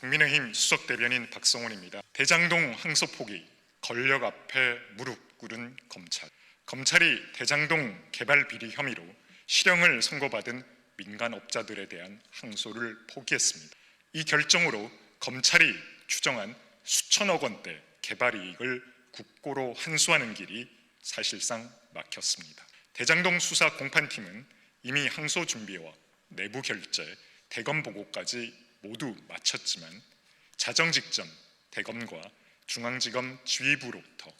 국민의힘 수석대변인 박성훈입니다. 대장동 항소 포기, 권력 앞에 무릎 꿇은 검찰. 검찰이 대장동 개발 비리 혐의로 실형을 선고받은 민간업자들에 대한 항소를 포기했습니다. 이 결정으로 검찰이 추정한 수천억 원대 개발 이익을 국고로 환수하는 길이 사실상 막혔습니다. 대장동 수사 공판팀은 이미 항소 준비와 내부 결재, 대검 보고까지 모두 마쳤지만 자정 직전 대검과 중앙지검 지휘부로부터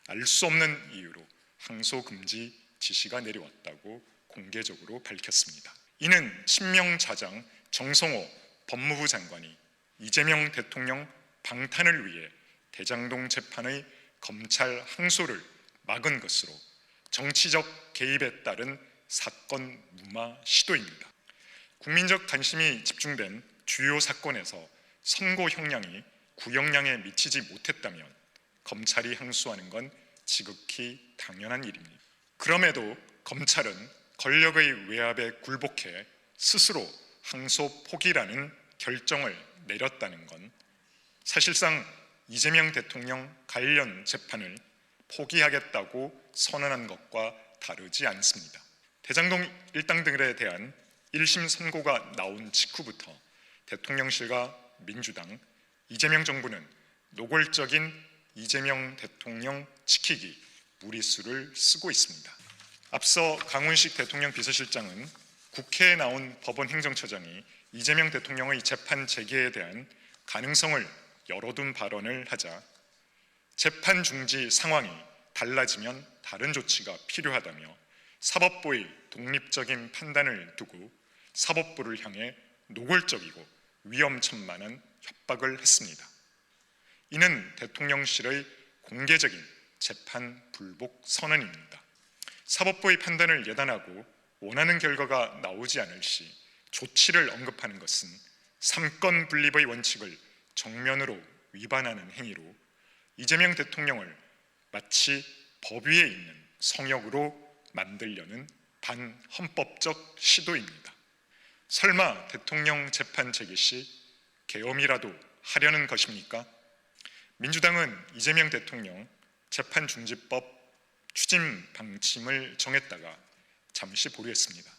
알 수 없는 이유로 항소 금지 지시가 내려왔다고 공개적으로 밝혔습니다. 이는 친명 자장 정성호 법무부 장관이 이재명 대통령 방탄을 위해 대장동 재판의 검찰 항소를 막은 것으로 정치적 개입에 따른 사건 무마 시도입니다. 국민적 관심이 집중된 주요 사건에서 선고 형량이 구형량에 미치지 못했다면 검찰이 항소하는 건 지극히 당연한 일입니다. 그럼에도 검찰은 권력의 외압에 굴복해 스스로 항소 포기라는 결정을 내렸다는 건 사실상 이재명 대통령 관련 재판을 포기하겠다고 선언한 것과 다르지 않습니다. 대장동 일당들에 대한 1심 선고가 나온 직후부터 대통령실과 민주당, 이재명 정부는 노골적인 이재명 대통령 지키기 무리수를 쓰고 있습니다. 앞서 강훈식 대통령 비서실장은 국회에 나온 법원 행정처장이 이재명 대통령의 재판 재개에 대한 가능성을 열어둔 발언을 하자 재판 중지 상황이 달라지면 다른 조치가 필요하다며 사법부의 독립적인 판단을 두고 사법부를 향해 노골적이고 위험천만한 협박을 했습니다. 이는 대통령실의 공개적인 재판 불복 선언입니다. 사법부의 판단을 예단하고 원하는 결과가 나오지 않을 시 조치를 언급하는 것은 삼권 분립의 원칙을 정면으로 위반하는 행위로 이재명 대통령을 마치 법 위에 있는 성역으로 만들려는 반헌법적 시도입니다. 설마 대통령 재판 재개 시 계엄이라도 하려는 것입니까? 민주당은 이재명 대통령 재판중지법 추진 방침을 정했다가 잠시 보류했습니다.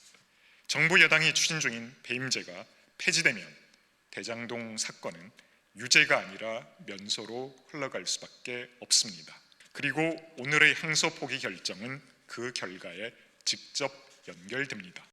정부 여당이 추진 중인 배임제가 폐지되면 대장동 사건은 유죄가 아니라 면소로 흘러갈 수밖에 없습니다. 그리고 오늘의 항소 포기 결정은 그 결과에 직접 연결됩니다.